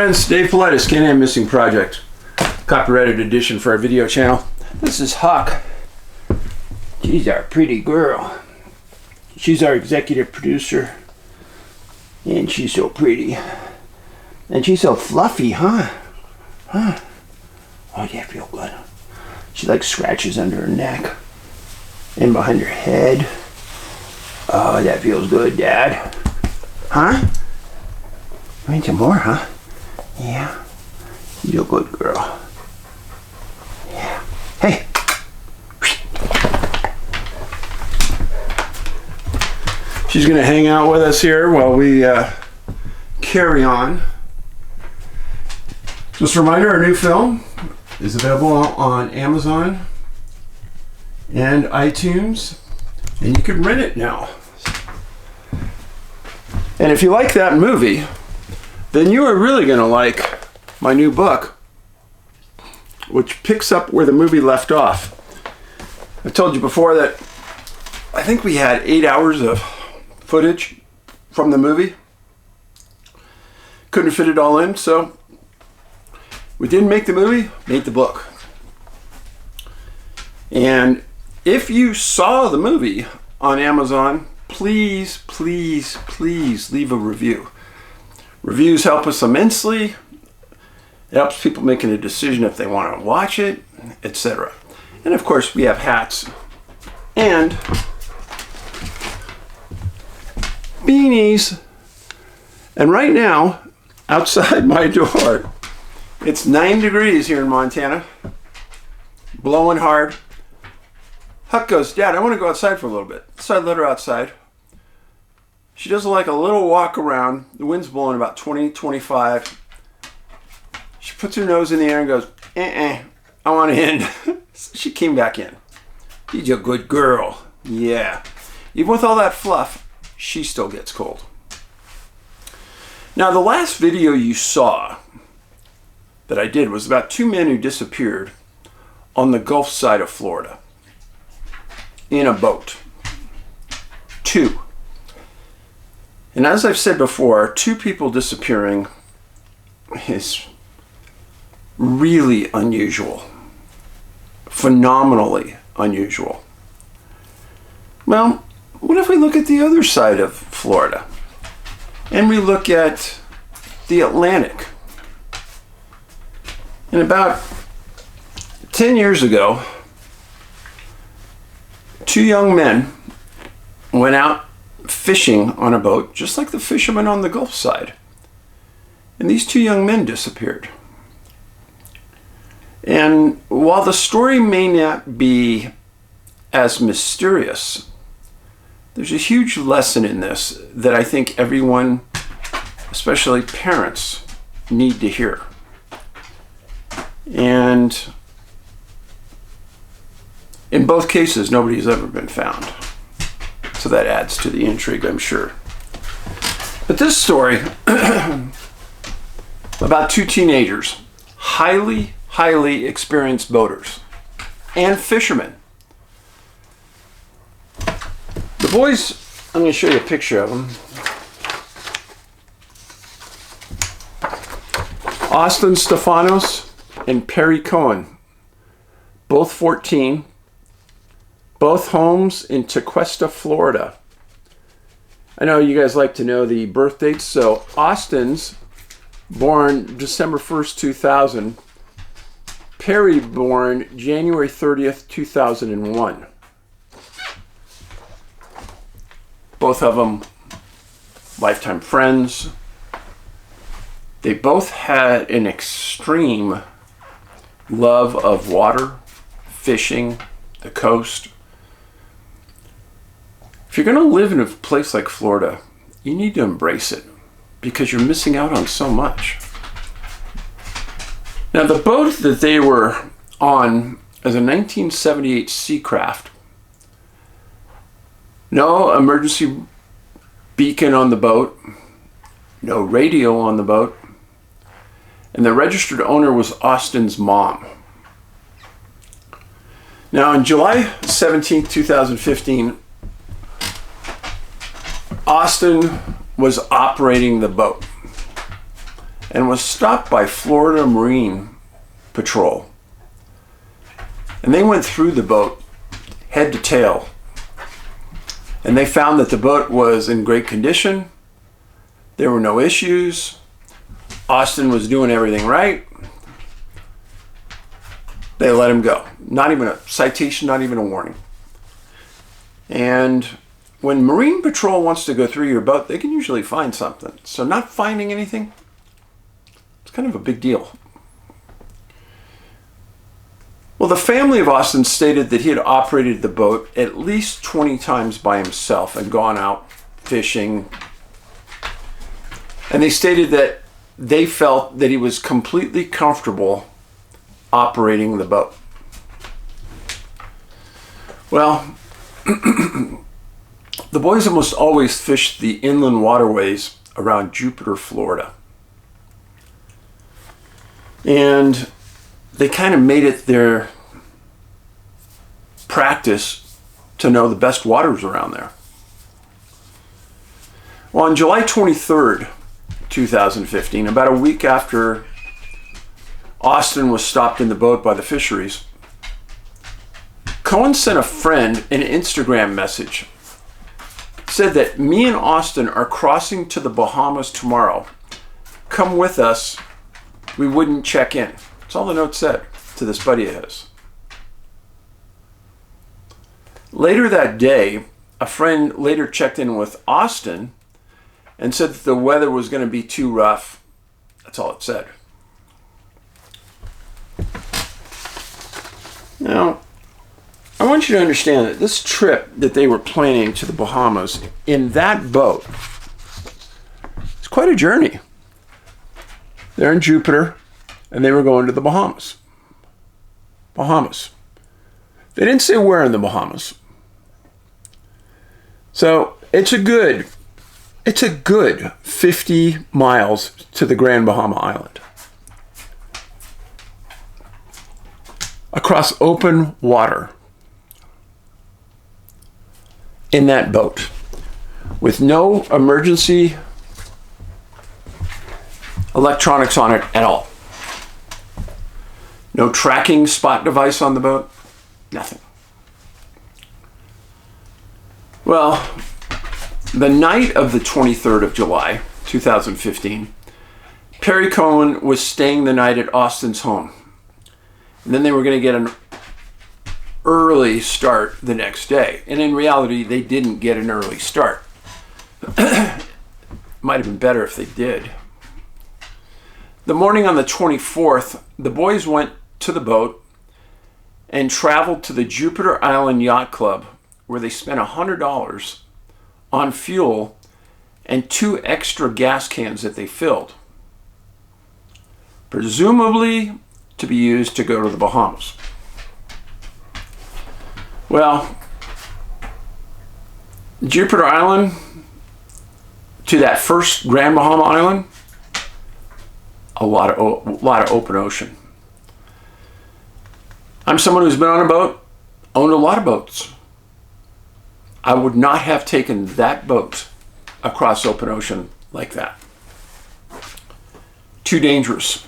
Friends, Dave Paulides, Can-Am Missing Project. Copyrighted edition for our video channel. This is Hawk. She's our pretty girl. She's our executive producer. And she's so pretty. And she's so fluffy, huh? Oh, yeah, feel good. She like scratches under her neck and behind her head. Oh, that feels good, Dad. Huh? You need some more, huh? Yeah. You're a good girl. Yeah. Hey! She's going to hang out with us here while we carry on. Just a reminder, our new film is available on Amazon and iTunes, and you can rent it now. And if you like that movie, then you are really going to like my new book, which picks up where the movie left off. I've told you before that I think we had 8 hours of footage from the movie. Couldn't fit it all in, so we didn't make the movie, made the book. And if you saw the movie on Amazon, please, please, please leave a review. Reviews help us immensely. It helps people making a decision if they want to watch it, etc. And of course, we have hats and beanies. And right now, outside my door, it's 9 degrees here in Montana, blowing hard. Huck goes, Dad, I want to go outside for a little bit. So I let her outside. She does like a little walk around. The wind's blowing about 20, 25. She puts her nose in the air and goes, I want in. She came back in. She's a good girl. Yeah. Even with all that fluff, she still gets cold. Now, the last video you saw that I did was about 2 men who disappeared on the Gulf side of Florida in a boat. 2. And as I've said before, 2 people disappearing is really unusual. Phenomenally unusual. Well, what if we look at the other side of Florida and we look at the Atlantic? And about 10 years ago, 2 young men went out fishing on a boat, just like the fishermen on the Gulf side. And these 2 young men disappeared. And while the story may not be as mysterious, there's a huge lesson in this that I think everyone, especially parents, need to hear. And in both cases, nobody's ever been found. So that adds to the intrigue, I'm sure. But this story about 2 teenagers, highly experienced boaters and fishermen. The boys, I'm going to show you a picture of them. Austin Stephanos and Perry Cohen, both 14. Both homes in Tequesta, Florida. I know you guys like to know the birth dates. So Austin's born December 1st, 2000. Perry born January 30th, 2001. Both of them lifetime friends. They both had an extreme love of water, fishing, the coast. If you're going to live in a place like Florida, you need to embrace it because you're missing out on so much. Now, the boat that they were on is a 1978 Seacraft. No emergency beacon on the boat, no radio on the boat, and the registered owner was Austin's mom. Now, on July 17, 2015, Austin was operating the boat. and was stopped by Florida Marine Patrol. And they went through the boat head to tail. And they found that the boat was in great condition. There were no issues. Austin was doing everything right. They let him go. Not even a citation, not even a warning. And when Marine Patrol wants to go through your boat, they can usually find something. So not finding anything, it's kind of a big deal. Well, the family of Austin stated that he had operated the boat at least 20 times by himself and gone out fishing. And they stated that they felt that he was completely comfortable operating the boat. Well, the boys almost always fished the inland waterways around Jupiter, Florida. And they kind of made it their practice to know the best waters around there. Well, on July 23rd, 2015, about a week after Austin was stopped in the boat by the fisheries, Cohen sent a friend an Instagram message. Said that me and Austin are crossing to the Bahamas tomorrow. Come with us. We wouldn't check in. That's all the note said to this buddy of his. Later that day, a friend later checked in with Austin and said that the weather was going to be too rough. That's all it said. Now, I want you to understand that this trip that they were planning to the Bahamas in that boat, it's quite a journey. They're in Jupiter and they were going to the Bahamas. Bahamas. They didn't say where in the Bahamas. So it's a good 50 miles to the Grand Bahama Island. Across open water. In that boat. With no emergency electronics on it at all. No tracking spot device on the boat. Nothing. Well, the night of the 23rd of July, 2015, Perry Cohen was staying the night at Austin's home. And then they were going to get an early start the next day. And in reality, they didn't get an early start. Might have been better if they did. The morning on the 24th, the boys went to the boat and traveled to the Jupiter Island Yacht Club, where they spent $100 on fuel and 2 extra gas cans that they filled, presumably to be used to go to the Bahamas. Well, Jupiter Island to that first Grand Bahama Island, a lot of open ocean. I'm someone who's been on a boat, owned a lot of boats. I would not have taken that boat across open ocean like that. Too dangerous.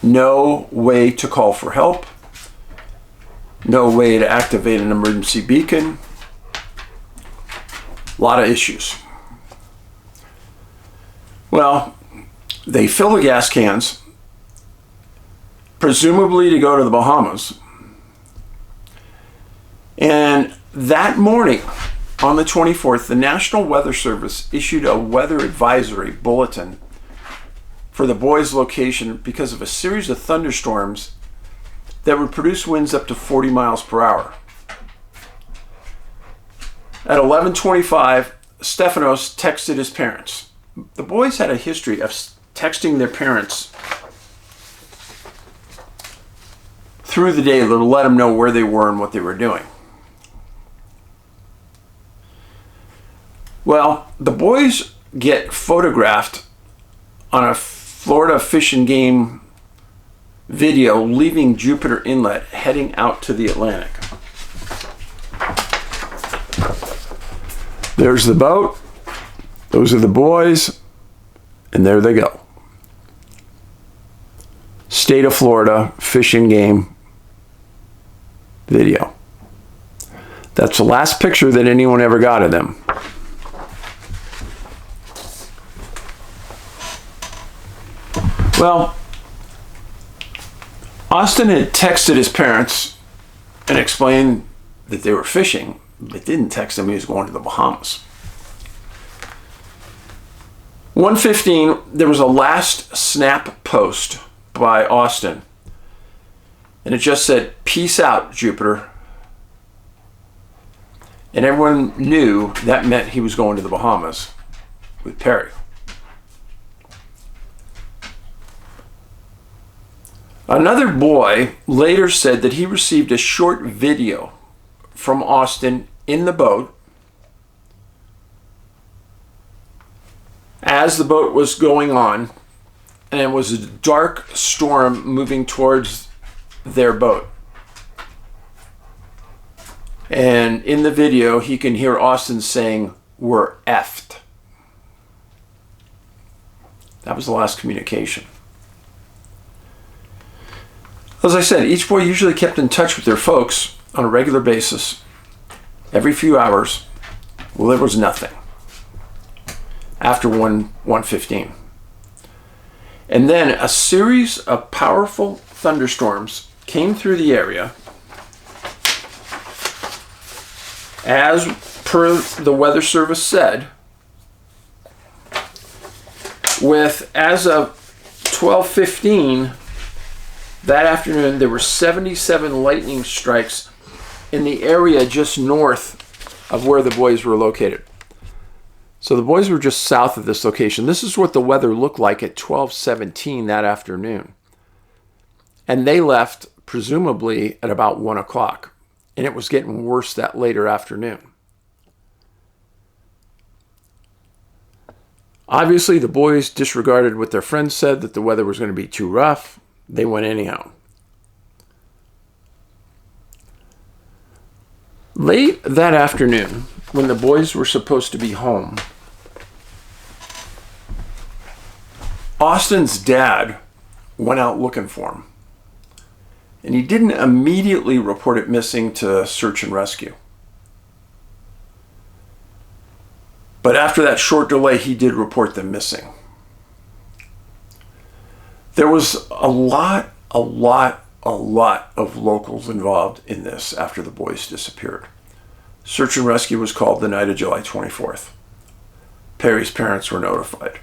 No way to call for help. No way to activate an emergency beacon. A lot of issues. Well, they fill the gas cans, presumably to go to the Bahamas. And that morning, on the 24th, the National Weather Service issued a weather advisory bulletin for the boys' location because of a series of thunderstorms that would produce winds up to 40 miles per hour. At 11:25, Stephanos texted his parents. The boys had a history of texting their parents through the day to let them know where they were and what they were doing. Well, the boys get photographed on a Florida Fish and Game video leaving Jupiter Inlet, heading out to the Atlantic. There's the boat, those are the boys, and there they go. state of Florida Fish and Game video. That's the last picture that anyone ever got of them. Well, Austin had texted his parents and explained that they were fishing, but didn't text them he was going to the Bahamas. 1:15, there was a last snap post by Austin, and it just said, "Peace out, Jupiter." And everyone knew that meant he was going to the Bahamas with Perry. Another boy later said that he received a short video from Austin in the boat as the boat was going on, and it was a dark storm moving towards their boat. And in the video, he can hear Austin saying, "We're effed." That was the last communication. As I said, each boy usually kept in touch with their folks on a regular basis, every few hours. Well, there was nothing after 1:15. And then a series of powerful thunderstorms came through the area, as per the Weather Service said, with, as of 12:15 that afternoon, there were 77 lightning strikes in the area just north of where the boys were located. So the boys were just south of this location. This is what the weather looked like at 12:17 that afternoon. And they left presumably at about 1 o'clock. And it was getting worse that later afternoon. Obviously, the boys disregarded what their friends said, that the weather was going to be too rough. They went anyhow. Late that afternoon, when the boys were supposed to be home, Austin's dad went out looking for him. And he didn't immediately report it missing to search and rescue. But after that short delay, he did report them missing. There was a lot of locals involved in this after the boys disappeared. Search and rescue was called the night of July 24th. Perry's parents were notified.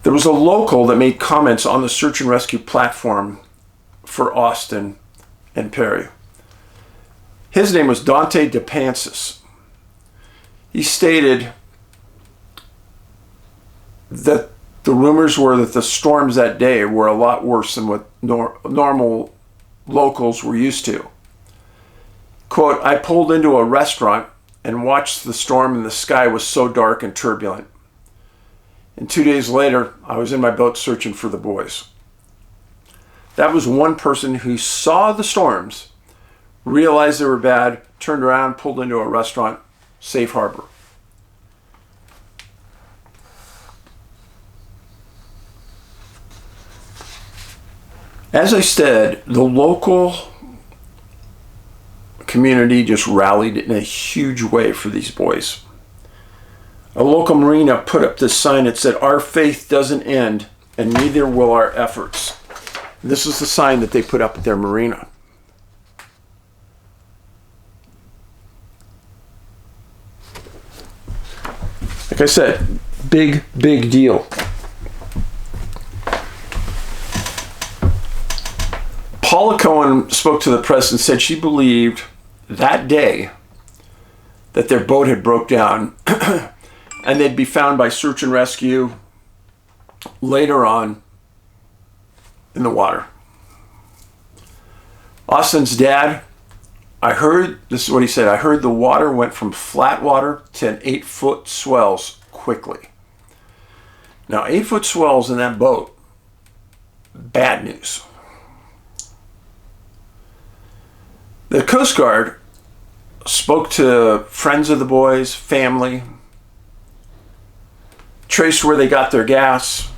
There was a local that made comments on the search and rescue platform for Austin and Perry. His name was Dante DePansis. He stated that the rumors were that the storms that day were a lot worse than what normal locals were used to. Quote, "I pulled into a restaurant and watched the storm, and the sky was so dark and turbulent. And 2 days later, I was in my boat searching for the boys." That was one person who saw the storms, realized they were bad, turned around, pulled into a restaurant, safe harbor. As I said, the local community just rallied in a huge way for these boys. A local marina put up this sign that said, "Our faith doesn't end, and neither will our efforts." This is the sign that they put up at their marina. Like I said, big deal. Paula Cohen spoke to the press and said she believed that day that their boat had broke down and they'd be found by search and rescue later on in the water. Austin's dad, this is what he said, "I heard the water went from flat water to an 8-foot swells quickly." Now, 8-foot swells in that boat, bad news. The Coast Guard spoke to friends of the boys, family, traced where they got their gas,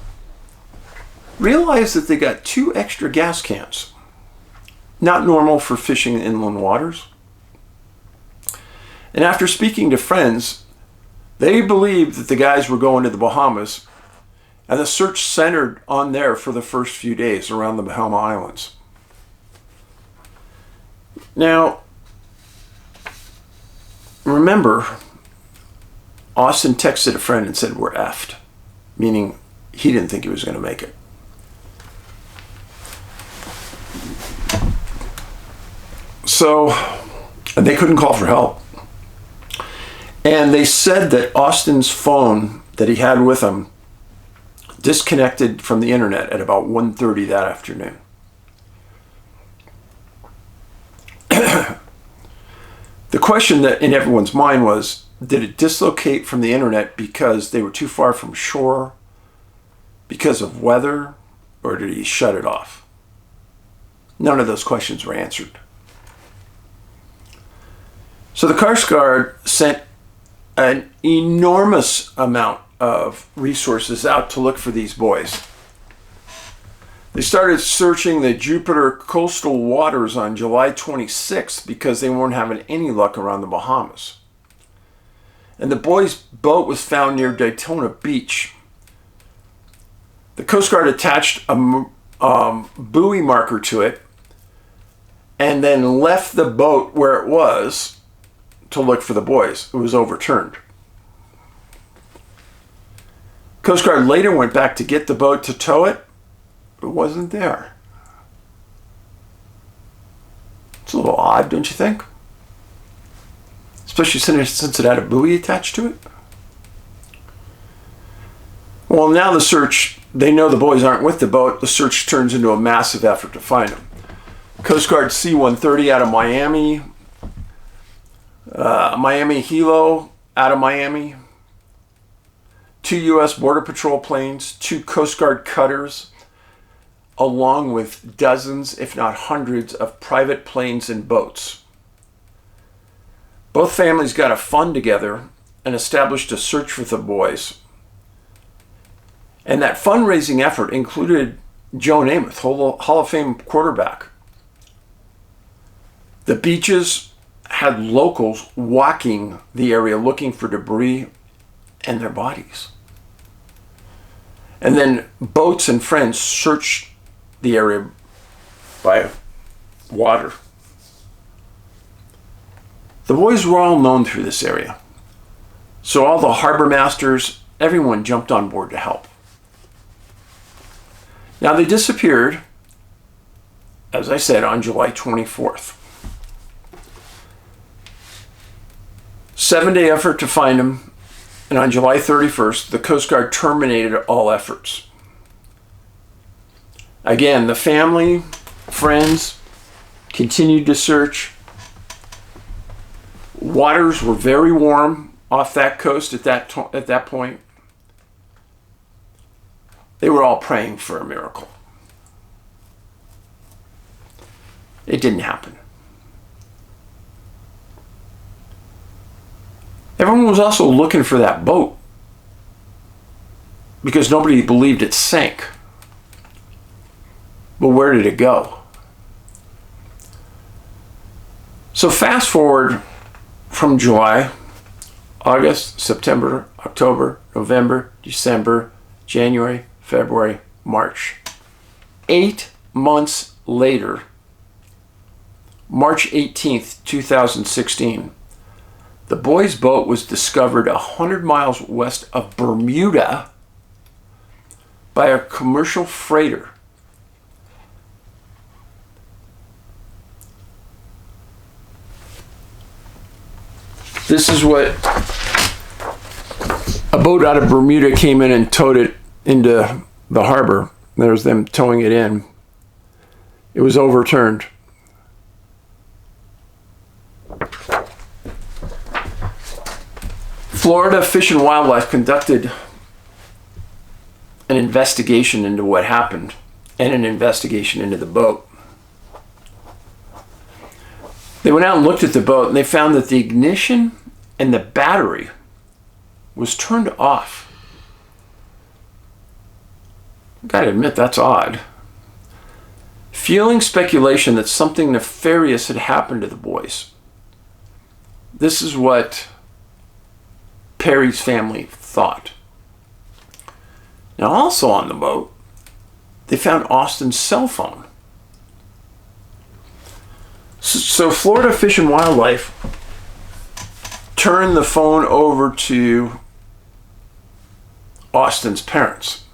realized that they got 2 extra gas cans. Not normal for fishing in inland waters. And after speaking to friends, they believed that the guys were going to the Bahamas, and the search centered on there for the first few days around the Bahama Islands. Now, remember, Austin texted a friend and said, "We're effed," meaning he didn't think he was going to make it. So, and they couldn't call for help. And they said that Austin's phone that he had with him disconnected from the internet at about 1:30 that afternoon. The question that in everyone's mind was, did it dislocate from the internet because they were too far from shore, because of weather, or did he shut it off? None of those questions were answered. So the Coast Guard sent an enormous amount of resources out to look for these boys. They started searching the Jupiter coastal waters on July 26th because they weren't having any luck around the Bahamas. And the boys' boat was found near Daytona Beach. The Coast Guard attached a buoy marker to it and then left the boat where it was to look for the boys. It was overturned. Coast Guard later went back to get the boat to tow it. It wasn't there. It's a little odd, don't you think? Especially since it had a buoy attached to it. Well, now the search, they know the boys aren't with the boat. The search turns into a massive effort to find them. Coast Guard C-130 out of Miami. Miami Hilo out of Miami. 2 U.S. Border Patrol planes. 2 Coast Guard cutters, along with dozens, if not hundreds, of private planes and boats. Both families got a fund together and established a search for the boys. And that fundraising effort included Joe Namath, Hall of Fame quarterback. The beaches had locals walking the area looking for debris and their bodies. And then boats and friends searched the area by water. The boys were all known through this area. So all the harbor masters, everyone jumped on board to help. Now they disappeared, as I said, on July 24th. 7-day effort to find them, and on July 31st, the Coast Guard terminated all efforts. Again, the family, friends, continued to search. Waters were very warm off that coast at that point. They were all praying for a miracle. It didn't happen. Everyone was also looking for that boat because nobody believed it sank. But where did it go? So fast forward from July, August, September, October, November, December, January, February, March. 8 months later, March 18th, 2016, the boys' boat was discovered 100 miles west of Bermuda by a commercial freighter. This is what a boat out of Bermuda came in and towed it into the harbor. There's them towing it in. It was overturned. Florida Fish and Wildlife conducted an investigation into what happened and an investigation into the boat. They went out and looked at the boat and they found that the ignition and the battery was turned off. Gotta admit, that's odd. Fueling speculation that something nefarious had happened to the boys. This is what Perry's family thought. Now, also on the boat, they found Austin's cell phone. So Florida Fish and Wildlife turned the phone over to Austin's parents.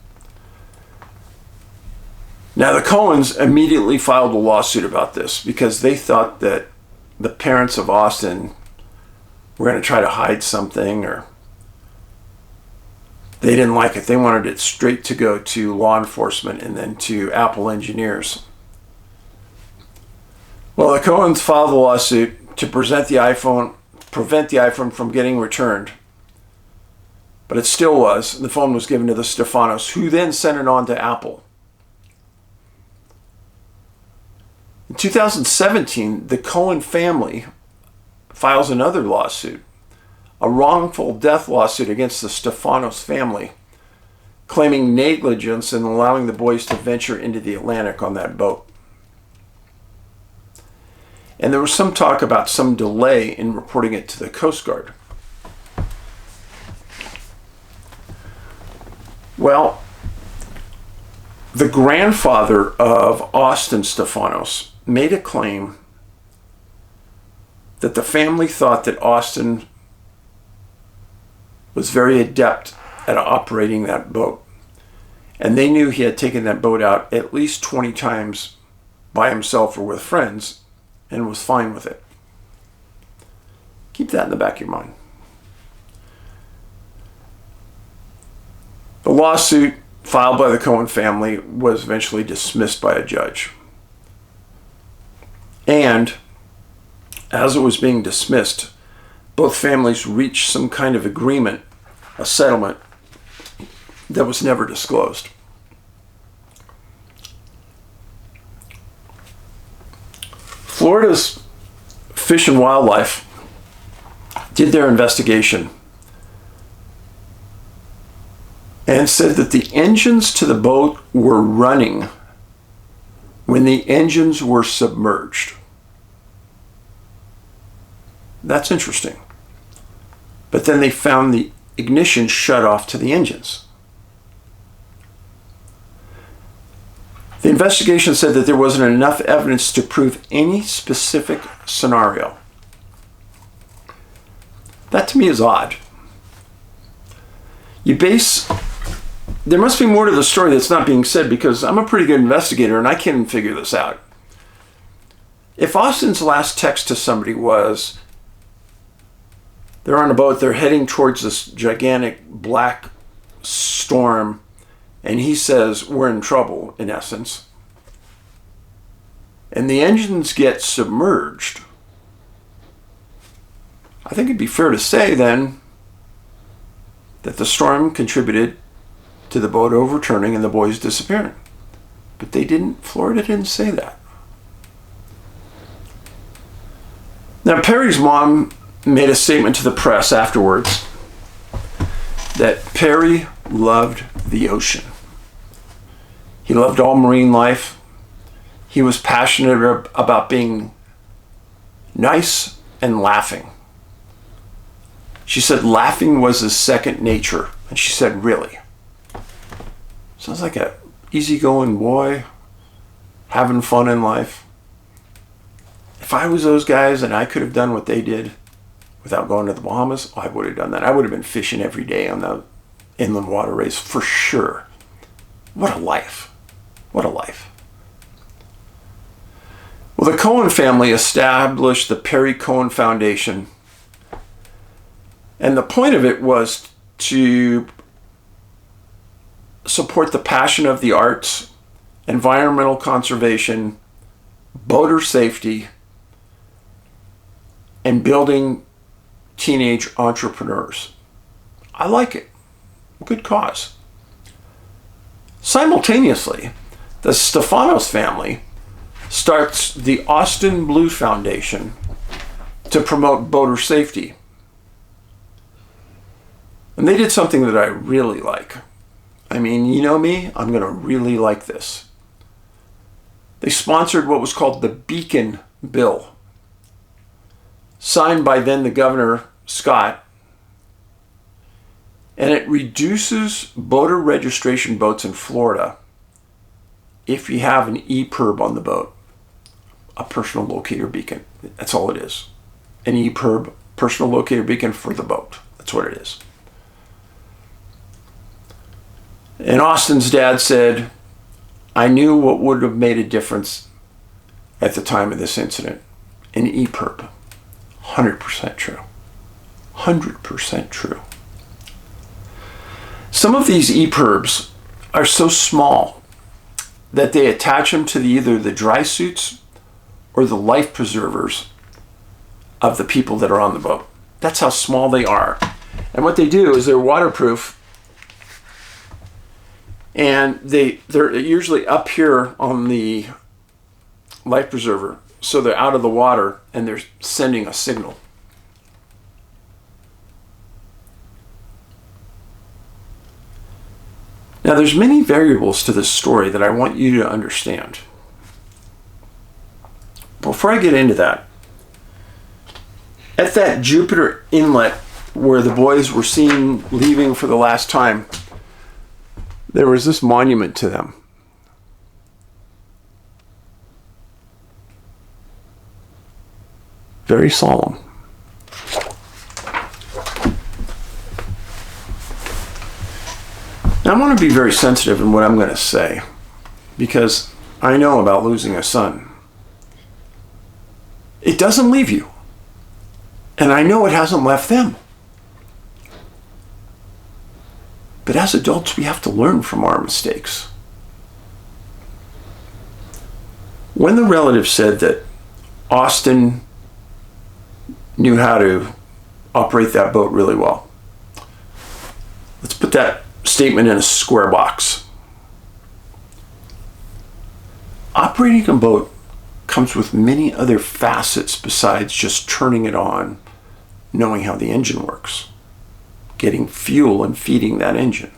Now, the Cohens immediately filed a lawsuit about this because they thought that the parents of Austin were going to try to hide something, or they didn't like it. They wanted it straight to go to law enforcement and then to Apple engineers. Well, the Cohens filed a lawsuit to prevent the iPhone from getting returned. But it still was. The phone was given to the Stephanos, who then sent it on to Apple. In 2017, the Cohen family files another lawsuit, a wrongful death lawsuit against the Stephanos family, claiming negligence in allowing the boys to venture into the Atlantic on that boat. And there was some talk about some delay in reporting it to the Coast Guard. Well, the grandfather of Austin Stephanos made a claim that the family thought that Austin was very adept at operating that boat. And they knew he had taken that boat out at least 20 times by himself or with friends and was fine with it. Keep that in the back of your mind. The lawsuit filed by the Cohen family was eventually dismissed by a judge. And as it was being dismissed, both families reached some kind of agreement, a settlement that was never disclosed. Florida's Fish and Wildlife did their investigation and said that the engines to the boat were running when the engines were submerged. That's interesting. But then they found the ignition shut off to the engines. The investigation said that there wasn't enough evidence to prove any specific scenario. That to me is odd. There must be more to the story that's not being said, because I'm a pretty good investigator and I can figure this out. If Austin's last text to somebody was, they're on a boat, they're heading towards this gigantic black storm, and he says, we're in trouble, in essence, and the engines get submerged, I think it'd be fair to say then that the storm contributed to the boat overturning and the boys disappearing. But Florida didn't say that. Now, Perry's mom made a statement to the press afterwards that Perry loved the ocean. He loved all marine life. He was passionate about being nice and laughing. She said laughing was his second nature. And she said, really? Sounds like an easygoing boy, having fun in life. If I was those guys and I could have done what they did without going to the Bahamas, I would have done that. I would have been fishing every day on the inland waterways for sure. What a life. What a life. Well, the Cohen family established the Perry Cohen Foundation. And the point of it was to support the passion of the arts, environmental conservation, boater safety, and building teenage entrepreneurs. I like it. Good cause. Simultaneously, the Stephanos family starts the Austin Blue Foundation to promote boater safety. And they did something that I really like. I mean, you know me, I'm going to really like this. They sponsored what was called the Beacon Bill, signed by then the Governor Scott, and it reduces voter registration votes in Florida if you have an EPIRB on the boat, a personal locator beacon. That's all it is. An EPIRB, personal locator beacon for the boat. That's what it is. And Austin's dad said, I knew what would have made a difference at the time of this incident. An EPIRB. 100% true. 100% true. Some of these EPIRBs are so small that they attach them to either the dry suits or the life preservers of the people that are on the boat. That's how small they are. And what they do is they're waterproof, and they're usually up here on the life preserver, so they're out of the water and they're sending a signal. Now, there's many variables to this story that I want you to understand. Before I get into that, at that Jupiter inlet where the boys were seen leaving for the last time, there was this monument to them. Very solemn. Now, I want to be very sensitive in what I'm going to say, because I know about losing a son. It doesn't leave you. And I know it hasn't left them. But as adults, we have to learn from our mistakes. When the relative said that Austin knew how to operate that boat really well, let's put that statement in a square box. Operating a boat comes with many other facets besides just turning it on, knowing how the engine works, getting fuel and feeding that engine.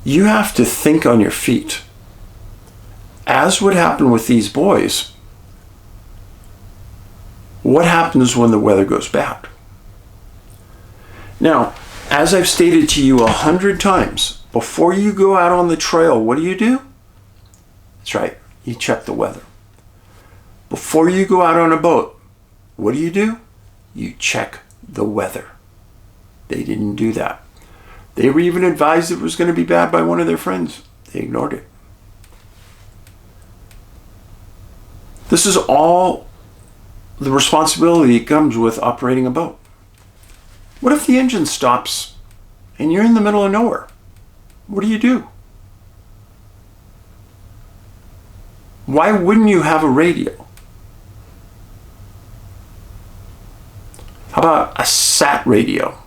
You have to think on your feet. As would happen with these boys, what happens when the weather goes bad? Now, as I've stated to you 100 times, before you go out on the trail, what do? That's right, you check the weather. Before you go out on a boat, what do? You check the weather. They didn't do that. They were even advised it was going to be bad by one of their friends. They ignored it. This is all the responsibility that comes with operating a boat. What if the engine stops and you're in the middle of nowhere? What do? Why wouldn't you have a radio? How about a sat radio?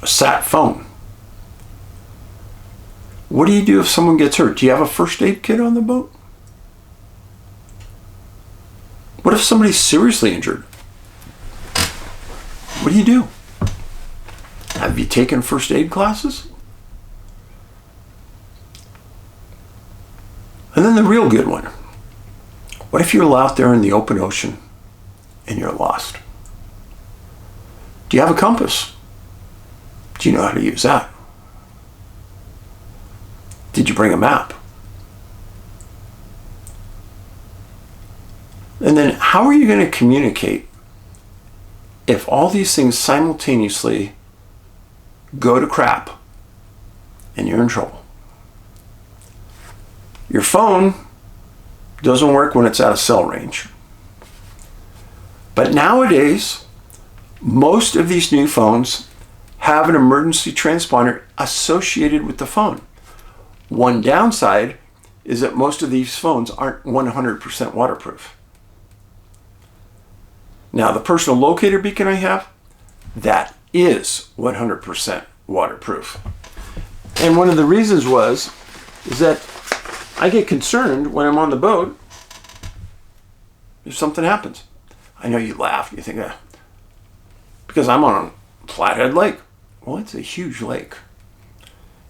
A sat phone? What do you do if someone gets hurt? Do you have a first aid kit on the boat? What if somebody's seriously injured? What do? Have you taken first aid classes? And then the real good one. What if you're out there in the open ocean and you're lost? Do you have a compass? Do you know how to use that? Did you bring a map? And then how are you going to communicate if all these things simultaneously go to crap and you're in trouble? Your phone doesn't work when it's out of cell range. But nowadays, most of these new phones have an emergency transponder associated with the phone. One downside is that most of these phones aren't 100% waterproof. Now, the personal locator beacon I have, that is 100% waterproof. And one of the reasons is that I get concerned when I'm on the boat if something happens. I know you laugh, you think, because I'm on Flathead Lake. Well, it's a huge lake.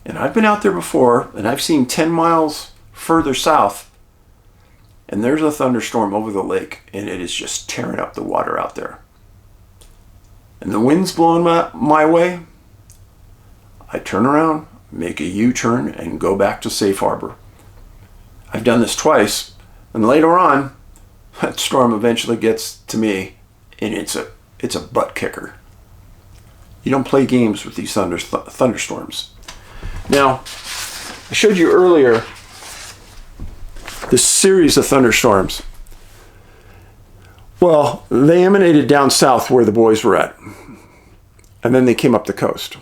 And I've been out there before, and I've seen 10 miles further south, and there's a thunderstorm over the lake, and it is just tearing up the water out there. And the wind's blowing my way. I turn around, make a U-turn, and go back to safe harbor. I've done this twice, and later on, that storm eventually gets to me, and it's a butt kicker. You don't play games with these thunderstorms. Now, I showed you earlier this series of thunderstorms. Well, they emanated down south where the boys were at, and then they came up the coast.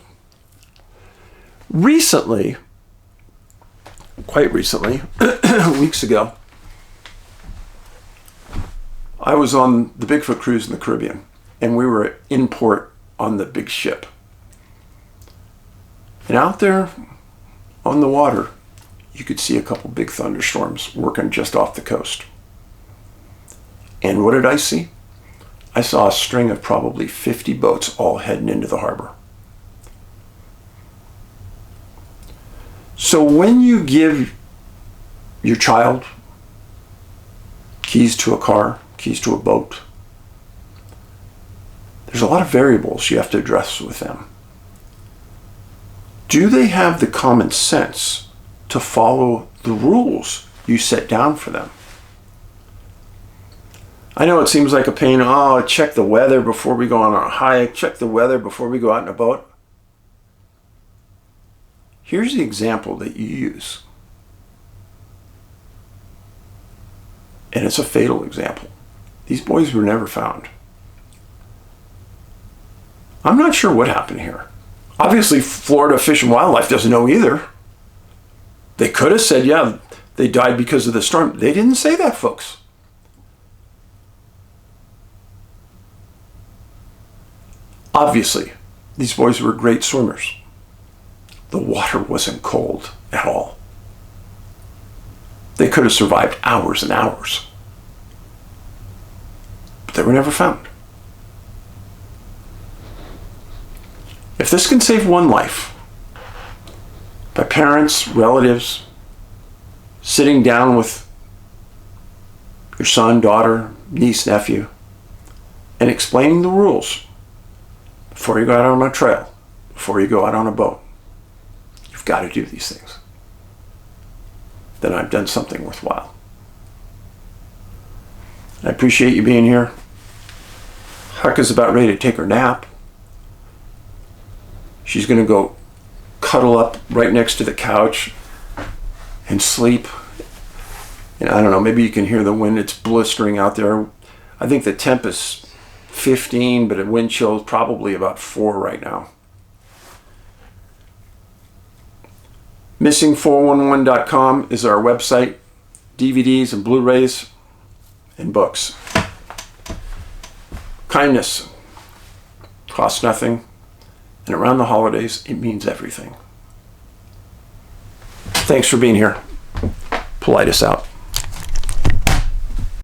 Recently, quite recently, weeks ago, I was on the Bigfoot cruise in the Caribbean, and we were in port on the big ship. And out there on the water, you could see a couple big thunderstorms working just off the coast. And what did I see? I saw a string of probably 50 boats all heading into the harbor. So when you give your child keys to a car, keys to a boat, there's a lot of variables you have to address with them. Do they have the common sense to follow the rules you set down for them? I know it seems like a pain. Oh, check the weather before we go on our hike. Check the weather before we go out in a boat. Here's the example that you use. And it's a fatal example. These boys were never found. I'm not sure what happened here. Obviously, Florida Fish and Wildlife doesn't know either. They could have said, yeah, they died because of the storm. They didn't say that, folks. Obviously, these boys were great swimmers. The water wasn't cold at all. They could have survived hours and hours. But they were never found. If this can save one life, by parents, relatives, sitting down with your son, daughter, niece, nephew, and explaining the rules before you go out on a trail, before you go out on a boat, you've got to do these things, then I've done something worthwhile. I appreciate you being here. Huck is about ready to take her nap. She's going to go cuddle up right next to the couch and sleep. And I don't know, maybe you can hear the wind. It's blistering out there. I think the temp is 15, but the wind chill is probably about 4 right now. Missing411.com is our website. DVDs and Blu-rays and books. Kindness costs nothing. And around the holidays, it means everything. Thanks for being here. Paulides out.